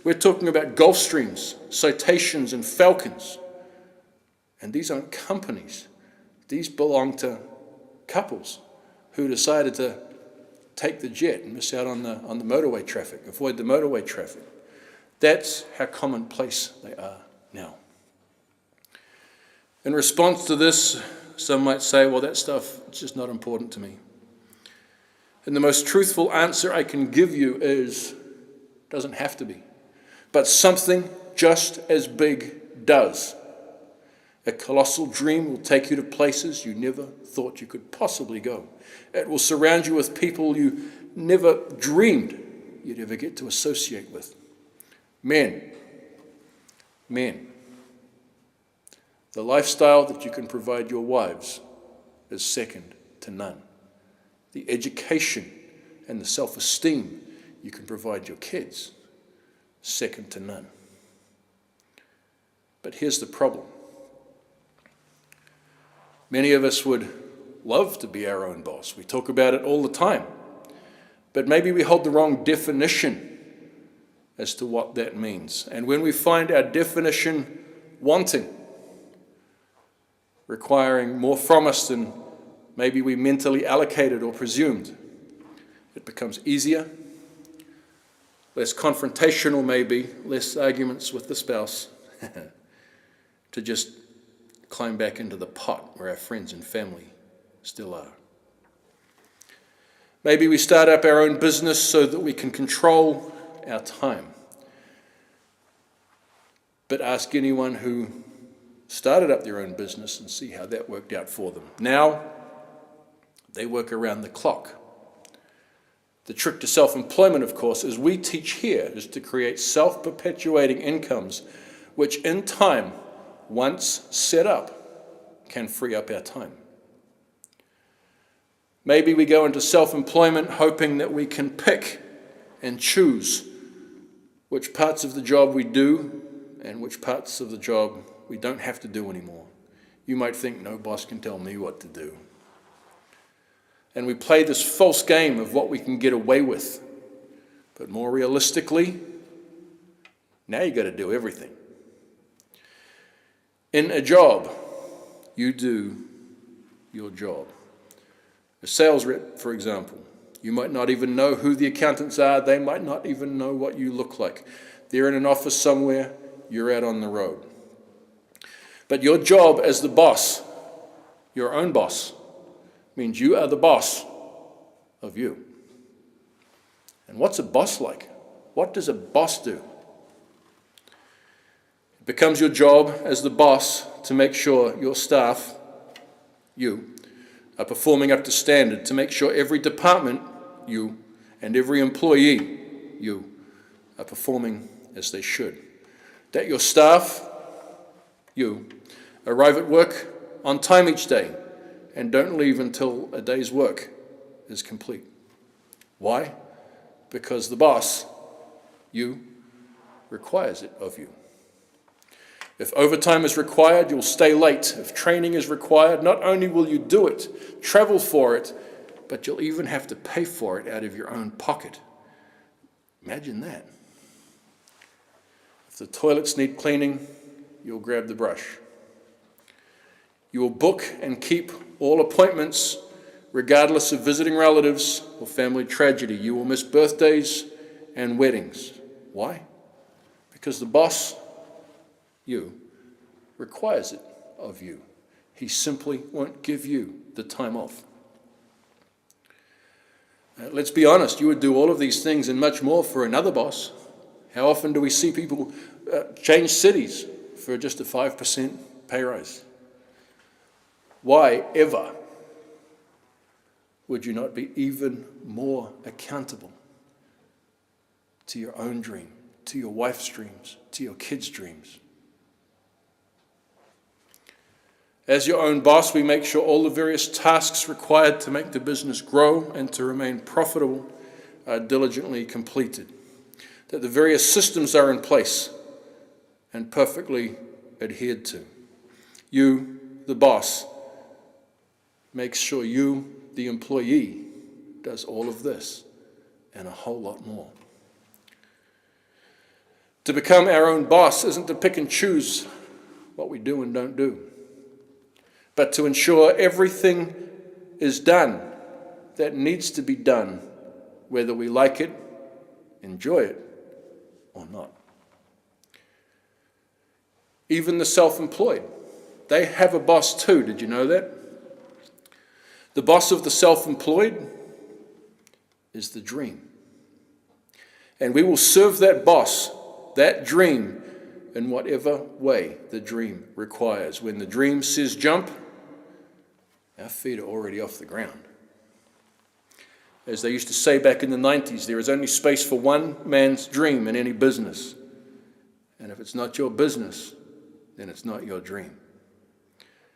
We're talking about Gulfstreams, Citations, and Falcons. And these aren't companies. These belong to couples who decided to take the jet and miss out on the motorway traffic, avoid the motorway traffic. That's how commonplace they are now. In response to this, some might say, well, that stuff is just not important to me. And the most truthful answer I can give you is, it doesn't have to be. But something just as big does. A colossal dream will take you to places you never thought you could possibly go. It will surround you with people you never dreamed you'd ever get to associate with. Men. The lifestyle that you can provide your wives is second to none. The education and the self-esteem you can provide your kids, second to none. But here's the problem. Many of us would love to be our own boss. We talk about it all the time. But maybe we hold the wrong definition as to what that means. And when we find our definition wanting, requiring more from us than maybe we mentally allocated or presumed, it becomes easier, less confrontational maybe, less arguments with the spouse, to just climb back into the pot where our friends and family still are. Maybe we start up our own business so that we can control our time. But ask anyone who started up their own business and see how that worked out for them. Now, they work around the clock. The trick to self-employment, of course, as we teach here, is to create self-perpetuating incomes, which in time, once set up, can free up our time. Maybe we go into self-employment hoping that we can pick and choose which parts of the job we do and which parts of the job we don't have to do anymore. You might think, no boss can tell me what to do. And we play this false game of what we can get away with. But more realistically, now you've got to do everything. In a job, you do your job. A sales rep, for example, you might not even know who the accountants are. They might not even know what you look like. They're in an office somewhere. You're out on the road. But your job as the boss, your own boss, means you are the boss of you. And what's a boss like? What does a boss do? It becomes your job as the boss to make sure your staff, you, are performing up to standard, to make sure every department, you, and every employee, you, are performing as they should. That your staff, you, arrive at work on time each day and don't leave until a day's work is complete. Why? Because the boss, you, requires it of you. If overtime is required, you'll stay late. If training is required, not only will you do it, travel for it, but you'll even have to pay for it out of your own pocket. Imagine that. If the toilets need cleaning, you'll grab the brush. You will book and keep all appointments, regardless of visiting relatives or family tragedy. You will miss birthdays and weddings. Why? Because the boss, you, requires it of you. He simply won't give you the time off. Let's be honest, you would do all of these things and much more for another boss. How often do we see people change cities for just a 5% pay rise? Why ever would you not be even more accountable to your own dream, to your wife's dreams, to your kids' dreams? As your own boss, we make sure all the various tasks required to make the business grow and to remain profitable are diligently completed. That the various systems are in place and perfectly adhered to. You, the boss, make sure you, the employee, does all of this and a whole lot more. To become our own boss isn't to pick and choose what we do and don't do, but to ensure everything is done that needs to be done, whether we like it, enjoy it, or not. Even the self-employed, they have a boss too. Did you know that? The boss of the self-employed is the dream. And we will serve that boss, that dream, in whatever way the dream requires. When the dream says jump, our feet are already off the ground. As they used to say back in the 90s, there is only space for one man's dream in any business. And if it's not your business, then it's not your dream.